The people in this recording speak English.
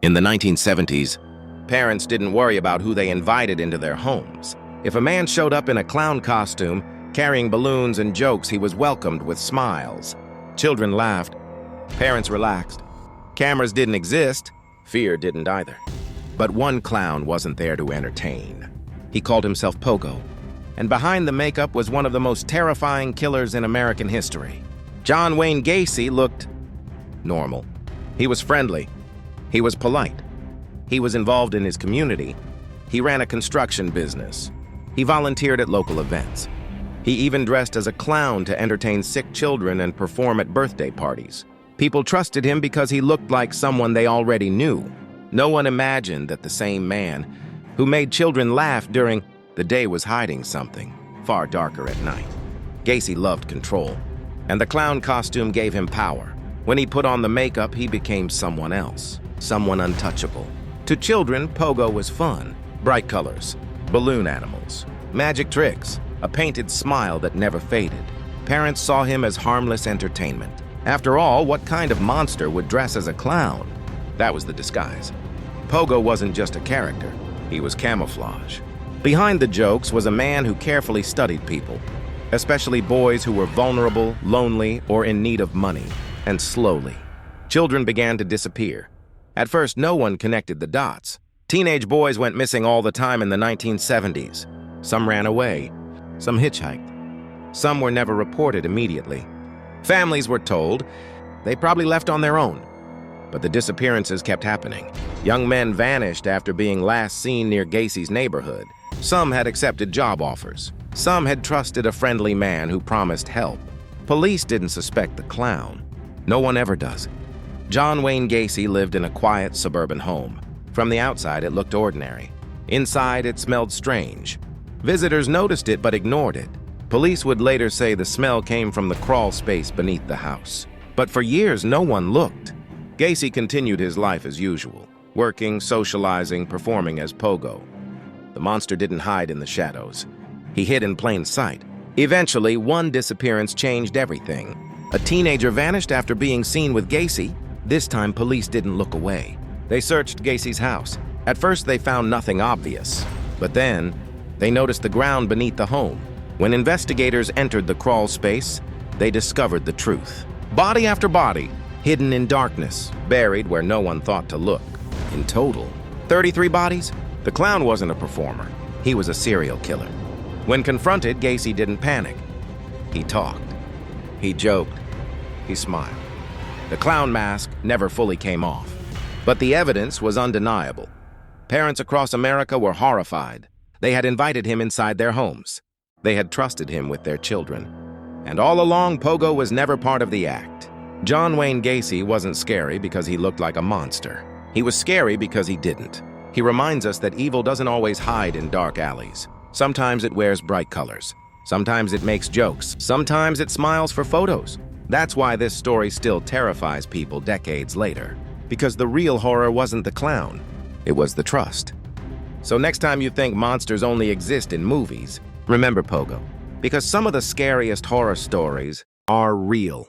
In the 1970s, parents didn't worry about who they invited into their homes. If a man showed up in a clown costume, carrying balloons and jokes, he was welcomed with smiles. Children laughed. Parents relaxed. Cameras didn't exist. Fear didn't either. But one clown wasn't there to entertain. He called himself Pogo. And behind the makeup was one of the most terrifying killers in American history. John Wayne Gacy looked normal. He was friendly. He was polite. He was involved in his community. He ran a construction business. He volunteered at local events. He even dressed as a clown to entertain sick children and perform at birthday parties. People trusted him because he looked like someone they already knew. No one imagined that the same man who made children laugh during the day was hiding something far darker at night. Gacy loved control, and the clown costume gave him power. When he put on the makeup, he became someone else, someone untouchable. To children, Pogo was fun. Bright colors, balloon animals, magic tricks, a painted smile that never faded. Parents saw him as harmless entertainment. After all, what kind of monster would dress as a clown? That was the disguise. Pogo wasn't just a character, he was camouflage. Behind the jokes was a man who carefully studied people, especially boys who were vulnerable, lonely, or in need of money. And slowly, children began to disappear. At first, no one connected the dots. Teenage boys went missing all the time in the 1970s. Some ran away, some hitchhiked. Some were never reported immediately. Families were told they probably left on their own. But the disappearances kept happening. Young men vanished after being last seen near Gacy's neighborhood. Some had accepted job offers. Some had trusted a friendly man who promised help. Police didn't suspect the clown. No one ever does. John Wayne Gacy lived in a quiet suburban home. From the outside, it looked ordinary. Inside, it smelled strange. Visitors noticed it but ignored it. Police would later say the smell came from the crawl space beneath the house. But for years, no one looked. Gacy continued his life as usual, working, socializing, performing as Pogo. The monster didn't hide in the shadows. He hid in plain sight. Eventually, one disappearance changed everything. A teenager vanished after being seen with Gacy. This time, police didn't look away. They searched Gacy's house. At first, they found nothing obvious. But then, they noticed the ground beneath the home. When investigators entered the crawl space, they discovered the truth. Body after body, hidden in darkness, buried where no one thought to look. In total, 33 bodies? The clown wasn't a performer. He was a serial killer. When confronted, Gacy didn't panic. He talked. He joked. He smiled. The clown mask never fully came off. But the evidence was undeniable. Parents across America were horrified. They had invited him inside their homes. They had trusted him with their children. And all along, Pogo was never part of the act. John Wayne Gacy wasn't scary because he looked like a monster. He was scary because he didn't. He reminds us that evil doesn't always hide in dark alleys. Sometimes it wears bright colors. Sometimes it makes jokes. Sometimes it smiles for photos. That's why this story still terrifies people decades later. Because the real horror wasn't the clown. It was the trust. So next time you think monsters only exist in movies, remember Pogo. Because some of the scariest horror stories are real.